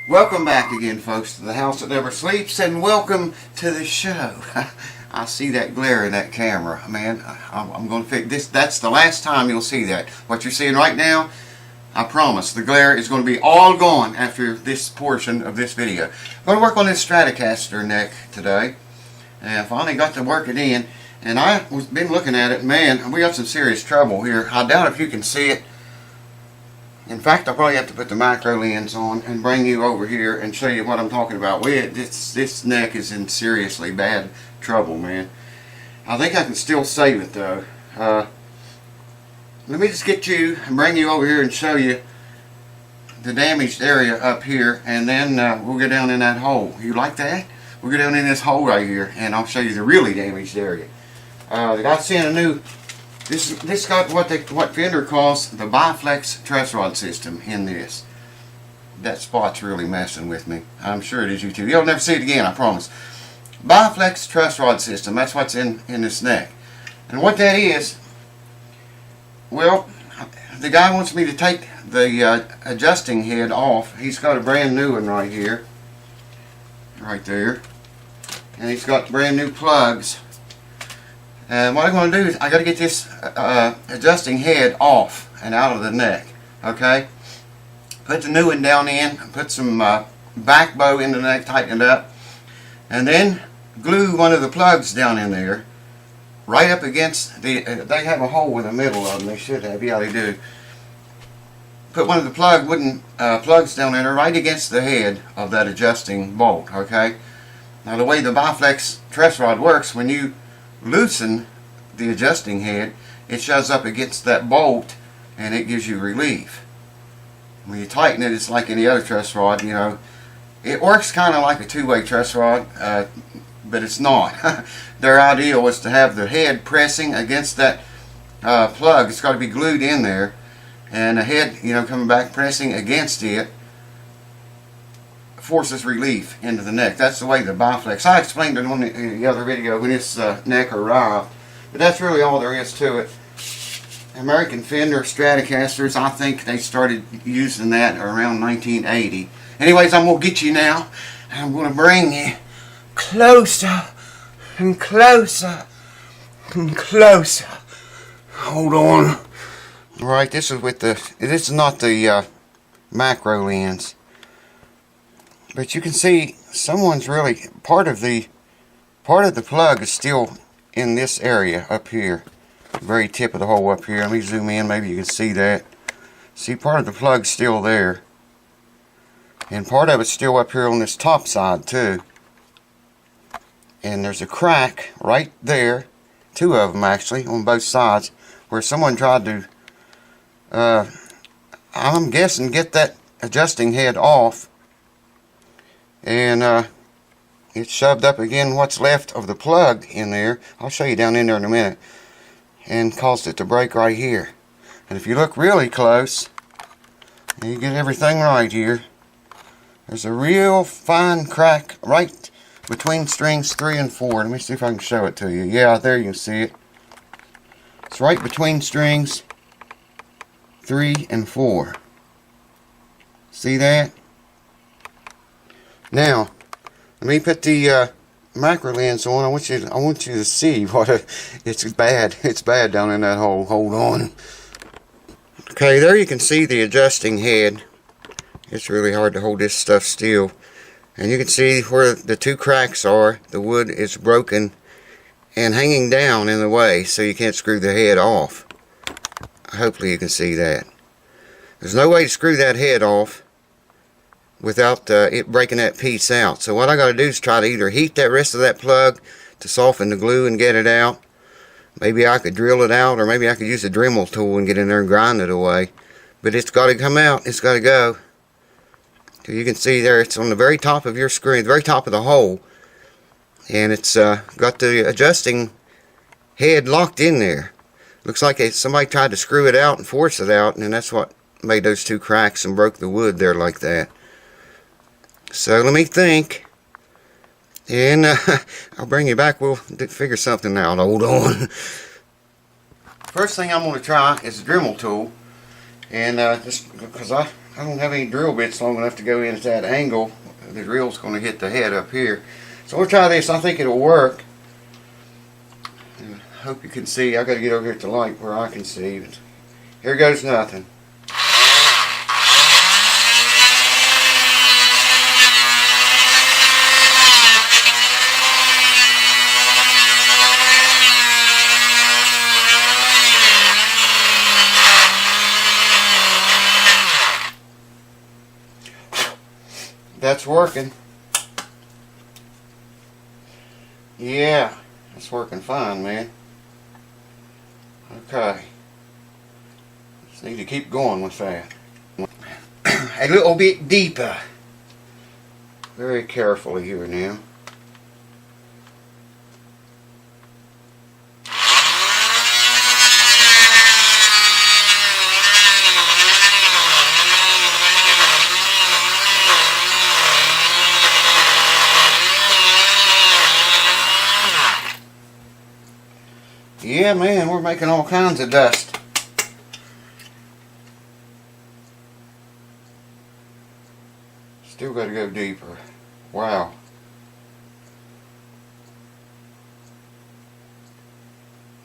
Welcome back again, folks, to the house that never sleeps, and welcome to the show. I see that glare in that camera, man. I'm going to fix this. That's the last time you'll see that. What you're seeing right now, I promise, the glare is going to be all gone after this portion of this video. I'm going to work on this Stratocaster neck today, and I finally got to work it in. And I've been looking at it, man. We got some serious trouble here. I doubt if you can see it. In fact, I'll probably have to put the macro lens on and bring you over here and show you what I'm talking about. This neck is in seriously bad trouble, man. I think I can still save it, though. Let me just get you and bring you over here and show you the damaged area up here, and then we'll go down in that hole. You like that? We'll go down in this hole right here, and I'll show you the really damaged area. The guy sent a new... This got what Fender calls the Biflex truss rod system in this. That spot's really messing with me. I'm sure it is you too. You'll never see it again, I promise. Biflex truss rod system. That's what's in this neck. And what that is, well, the guy wants me to take the adjusting head off. He's got a brand new one right here. Right there. And he's got brand new plugs. And what I'm going to do is I got to get this adjusting head off and out of the neck. Okay, put the new one down in, put some back bow in the neck, tighten it up, and then glue one of the plugs down in there, right up against the. They have a hole in the middle of them. They should have. Yeah, they do. Put one of the wooden plugs down in there, right against the head of that adjusting bolt. Okay. Now the way the Biflex truss rod works, when you loosen the adjusting head, it shoves up against that bolt and it gives you relief. When you tighten it, it's like any other truss rod, you know. It works kind of like a two-way truss rod, but it's not. Their ideal was to have the head pressing against that plug. It's got to be glued in there, and the head, you know, coming back pressing against it forces relief into the neck. That's the way the Biflex. I explained it on the other video when this neck arrived, but that's really all there is to it. American Fender Stratocasters, I think they started using that around 1980. Anyways, I'm going to get you now, and I'm going to bring you closer and closer and closer. Hold on. Alright, this is not the macro lens. But you can see someone's really part of the plug is still in this area up here, the very tip of the hole up here. Let me zoom in, maybe you can see that. See, part of the plug's still there, and part of it's still up here on this top side too. And there's a crack right there, two of them actually, on both sides, where someone tried to, I'm guessing, get that adjusting head off. And it's shoved up again what's left of the plug in there. I'll show you down in there in a minute. And caused it to break right here. And if you look really close, and you get everything right here, there's a real fine crack right between strings 3 and 4. Let me see if I can show it to you. Yeah, there you can see it. It's right between strings 3 and 4. See that? Now, let me put the macro lens on. I want you to see what it's bad. It's bad down in that hole. Hold on. Okay, there you can see the adjusting head. It's really hard to hold this stuff still. And you can see where the two cracks are. The wood is broken and hanging down in the way, so you can't screw the head off. Hopefully you can see that. There's no way to screw that head off without it breaking that piece out. So what I got to do is try to either heat that rest of that plug to soften the glue and get it out. Maybe I could drill it out, or maybe I could use a Dremel tool and get in there and grind it away. But it's got to come out. It's got to go. So you can see there, it's on the very top of your screen, the very top of the hole. And it's got the adjusting head locked in there. Looks like somebody tried to screw it out and force it out, and that's what made those two cracks and broke the wood there like that. So let me think, and I'll bring you back. We'll figure something out. Hold on. First thing I'm going to try is a Dremel tool, and just because I I don't have any drill bits long enough to go in at that angle. The drill's going to hit the head up here. So we'll try this. I think it'll work. I hope you can see. I got to get over here at the light where I can see. But here goes nothing. That's working. Yeah, that's working fine, man. Okay. Just need to keep going with that. A little bit deeper. Very carefully here now. Yeah, man, we're making all kinds of dust. Still got to go deeper. Wow.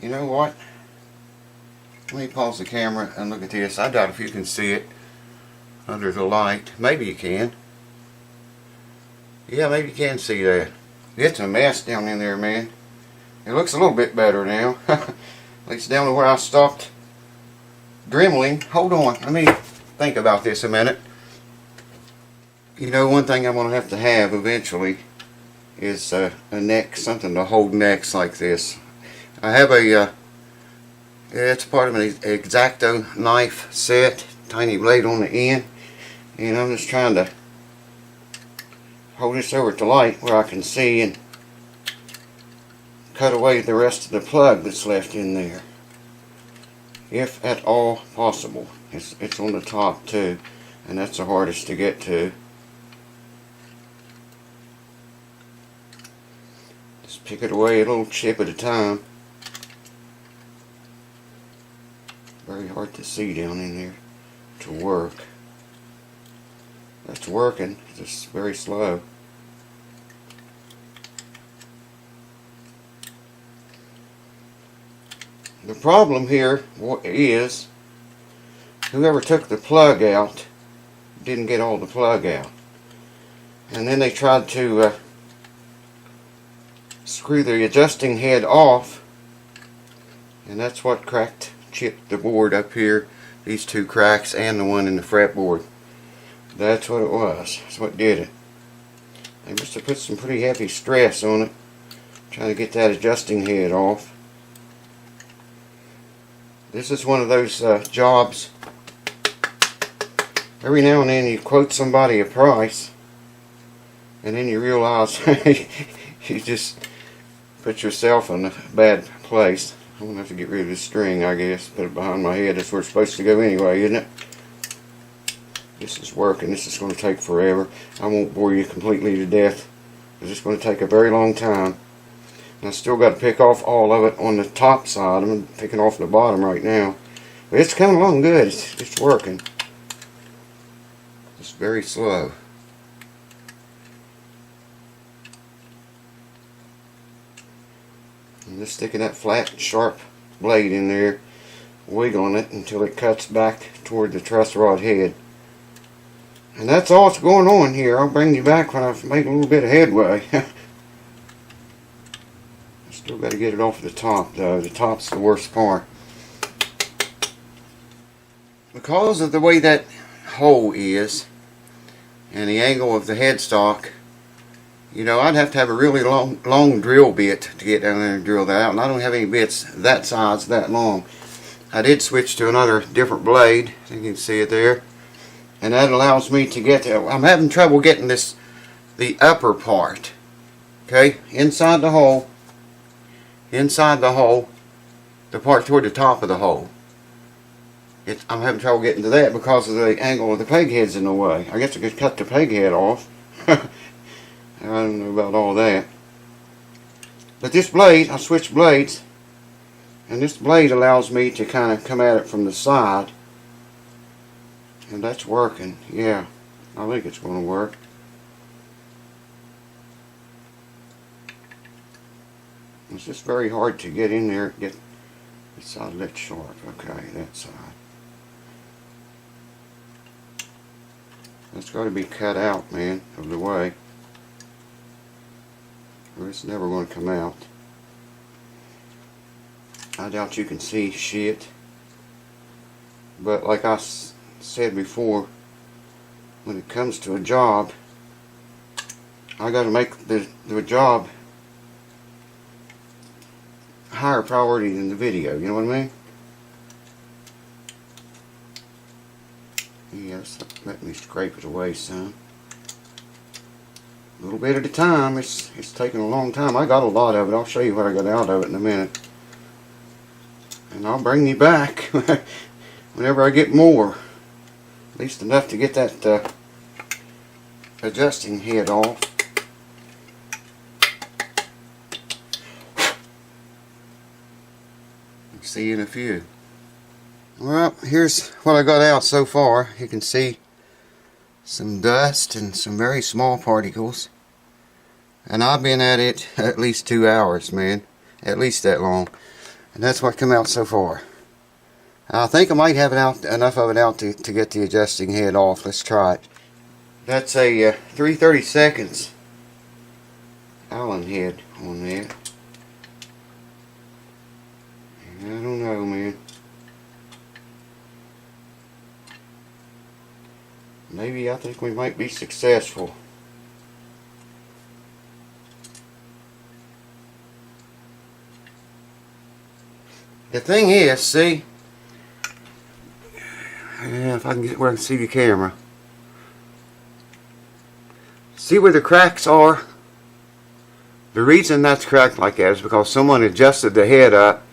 You know what? Let me pause the camera and look at this. I doubt if you can see it under the light. Maybe you can. Yeah, maybe you can see that. It's a mess down in there, man. It looks a little bit better now. At least down to where I stopped dremeling. Hold on, let me think about this a minute. You know, one thing I'm going to have eventually is a neck, something to hold necks like this. I have a, it's part of an X-Acto knife set, tiny blade on the end, and I'm just trying to hold this over at the light where I can see and cut away the rest of the plug that's left in there, if at all possible. It's on the top too, and that's the hardest to get to. Just pick it away a little chip at a time. Very hard to see down in there to work. That's working, just very slow. The problem here is whoever took the plug out didn't get all the plug out, and then they tried to screw the adjusting head off, and that's what chipped the board up here, these two cracks and the one in the fretboard. That's what it was. That's what did it. They must have put some pretty heavy stress on it trying to get that adjusting head off. This is one of those jobs, every now and then you quote somebody a price and then you realize you just put yourself in a bad place. I'm going to have to get rid of this string, I guess, put it behind my head. That's where it's supposed to go anyway, isn't it? This is working. This is going to take forever. I won't bore you completely to death. It's going to take a very long time. I still got to pick off all of it on the top side. I'm picking off the bottom right now. But it's coming along good. It's working. Just very slow. I'm just sticking that flat, sharp blade in there, wiggling it until it cuts back toward the truss rod head. And that's all that's going on here. I'll bring you back when I've made a little bit of headway. Still got to get it off the top though. The top's the worst part. Because of the way that hole is and the angle of the headstock, you know, I'd have to have a really long drill bit to get down there and drill that out, and I don't have any bits that size that long. I did switch to another different blade, you can see it there, and that allows me to get there. I'm having trouble getting the upper part, okay, inside the hole, the part toward the top of the hole. I'm having trouble getting to that because of the angle of the peg head's in the way. I guess I could cut the peg head off. I don't know about all that. But this blade, I switched blades, and this blade allows me to kind of come at it from the side And that's working. Yeah, I think it's going to work. It's just very hard to get in there and get the side lit sharp. Okay, that side. That's got to be cut out, man, of the way, or it's never going to come out. I doubt you can see shit, but like I said before, when it comes to a job, I got to make the job higher priority than the video, you know what I mean? Yes, let me scrape it away, son. A little bit at a time. It's taking a long time. I got a lot of it. I'll show you what I got out of it in a minute. And I'll bring you back whenever I get more. At least enough to get that adjusting head off. See you in a few. Well, here's what I got out so far. You can see some dust and some very small particles. And I've been at it at least 2 hours, man. At least that long. And that's what come out so far. I think I might have it out, enough of it out to get the adjusting head off. Let's try it. That's a 3/32 Allen head on there. I don't know, man. Maybe I think we might be successful. The thing is, see, yeah, if I can get where I can see the camera. See where the cracks are? The reason that's cracked like that is because someone adjusted the head up.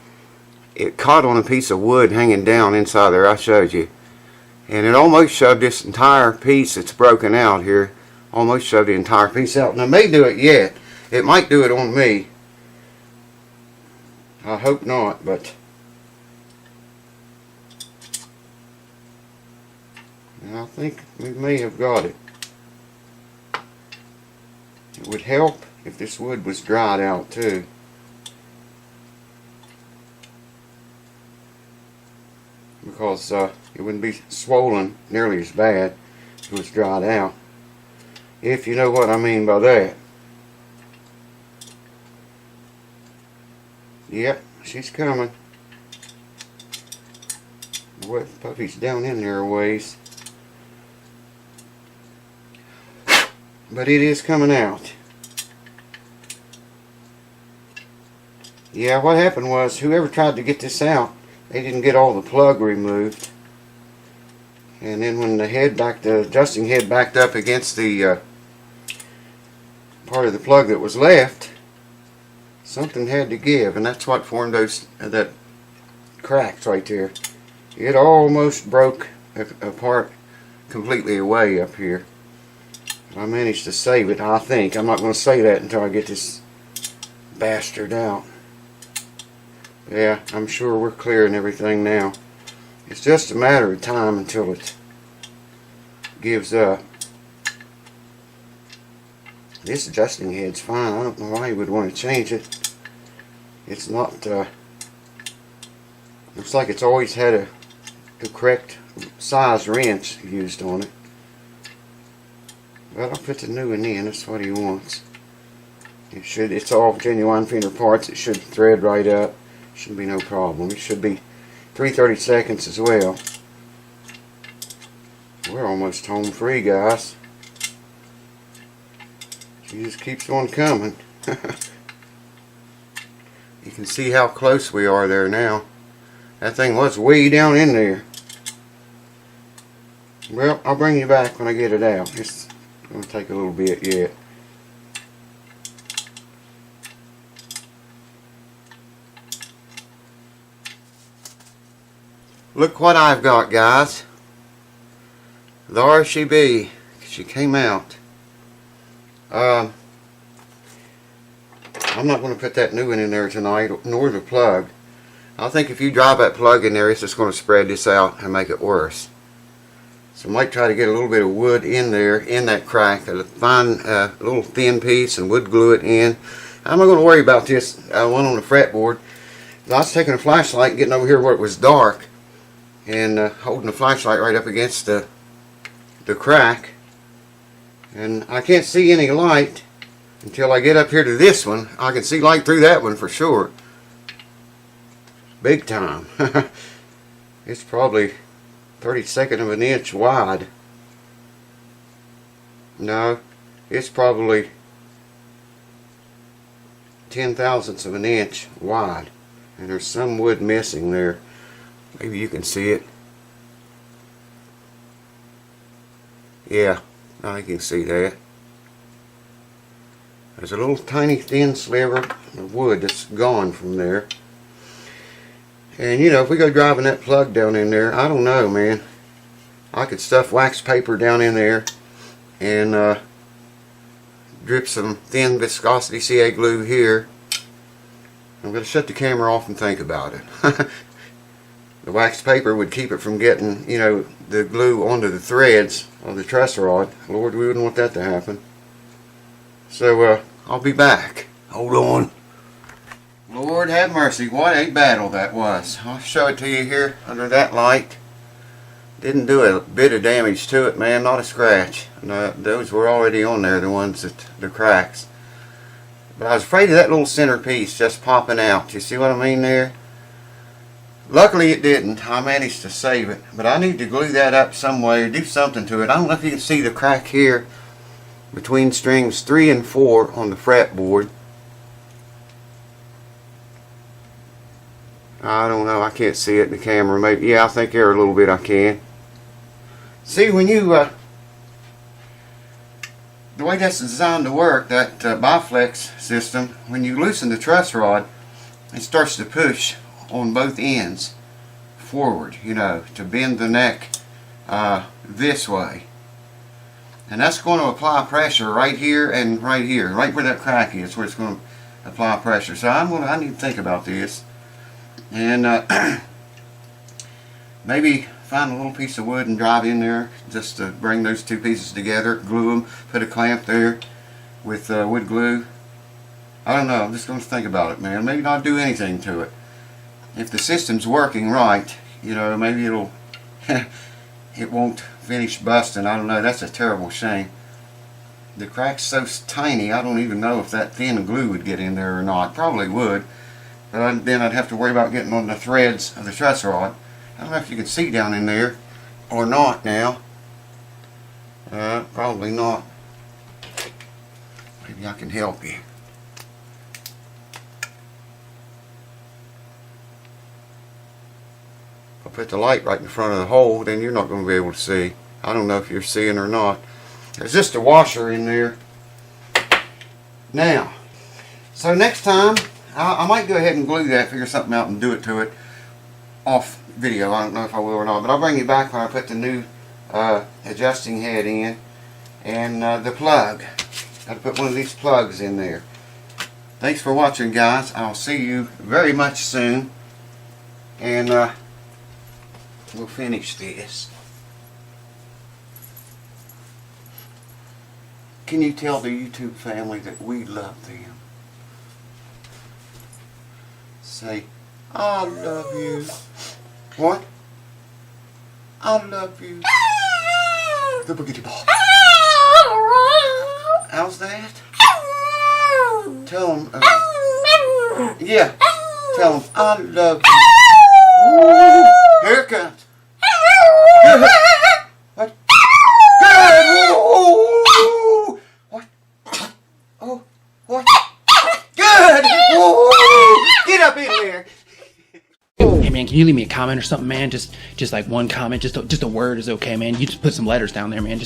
It caught on a piece of wood hanging down inside there. I showed you. And it almost shoved this entire piece that's broken out here. Almost shoved the entire piece out. And I may do it yet. It might do it on me. I hope not, but I think we may have got it. It would help if this wood was dried out too. Because it wouldn't be swollen nearly as bad if it was dried out. If you know what I mean by that. Yep, she's coming. Boy, the puppy's down in there a ways. But it is coming out. Yeah, what happened was whoever tried to get this out, they didn't get all the plug removed. And then when the adjusting head backed up against the part of the plug that was left, something had to give, and that's what formed that cracks right there. It almost broke apart completely away up here. I managed to save it, I think. I'm not going to say that until I get this bastard out. Yeah, I'm sure we're clearing everything now. It's just a matter of time until it gives up. This adjusting head's fine. I don't know why you would want to change it. It's not, looks like it's always had the correct size wrench used on it. But I'll put the new one in. That's what he wants. It's all genuine Fender parts. It should thread right up. Shouldn't be no problem. It should be 3/32 as well. We're almost home free, guys. She just keeps on coming. You can see how close we are there now. That thing was way down in there. Well, I'll bring you back when I get it out. It's going to take a little bit yet. Look what I've got, guys. There she be. She came out. I'm not going to put that new one in there tonight, nor the plug. I think if you drive that plug in there, it's just going to spread this out and make it worse. So I might try to get a little bit of wood in there, in that crack. I'll find a little thin piece and wood glue it in. I'm not going to worry about this one on the fretboard. I was taking a flashlight and getting over here where it was dark and holding the flashlight right up against the crack. And I can't see any light until I get up here to this one. I can see light through that one for sure. Big time. It's probably 32nd of an inch wide. No, it's probably 10/1000ths of an inch wide. And there's some wood missing there. Maybe you can see it. Yeah, I think you can see that. There's a little tiny thin sliver of wood that's gone from there. And you know, if we go driving that plug down in there, I don't know, man. I could stuff wax paper down in there and drip some thin viscosity CA glue here. I'm going to shut the camera off and think about it. The wax paper would keep it from getting, you know, the glue onto the threads of the truss rod. Lord, we wouldn't want that to happen. So I'll be back. Hold on. Lord have mercy, what a battle that was. I'll show it to you here under that light. Didn't do a bit of damage to it, man, not a scratch. No, those were already on there, the ones that, the cracks. But I was afraid of that little center piece just popping out. You see what I mean there? Luckily it didn't. I managed to save it. But I need to glue that up some way or do something to it. I don't know if you can see the crack here between strings 3 and 4 on the fretboard. I don't know, I can't see it in the camera. Maybe, yeah, I think there a little bit I can. See, when you, the way that's designed to work, that biflex system, when you loosen the truss rod, it starts to push on both ends forward, you know, to bend the neck this way. And that's going to apply pressure right here and right here, right where that crack is, where it's going to apply pressure. So I need to think about this. And maybe find a little piece of wood and drive in there just to bring those two pieces together, glue them, put a clamp there with wood glue. I don't know, I'm just going to think about it, man. Maybe not do anything to it. If the system's working right, you know, maybe it'll it won't finish busting. I don't know, that's a terrible shame. The crack's so tiny, I don't even know if that thin glue would get in there or not. Probably would. But then I'd have to worry about getting on the threads of the truss rod. I don't know if you can see down in there or not now. Probably not. Maybe I can help you. If I put the light right in front of the hole, then you're not going to be able to see. I don't know if you're seeing or not. There's just a washer in there. Now, so next time, I might go ahead and glue that, figure something out and do it to it off video. I don't know if I will or not, but I'll bring you back when I put the new adjusting head in and the plug. Got to put one of these plugs in there. Thanks for watching, guys. I'll see you very much soon, and we'll finish this. Can you tell the YouTube family that we love them? Say, I love you. What? I love you. The boogity ball. How's that? Tell them. Yeah. Tell them, I love you. Here it comes. What? Good. Whoa. What? Oh. What? Good. Whoa. Get up in there. Hey man, can you leave me a comment or something, man? Just like one comment, just a word is okay, man. You just put some letters down there, man. Just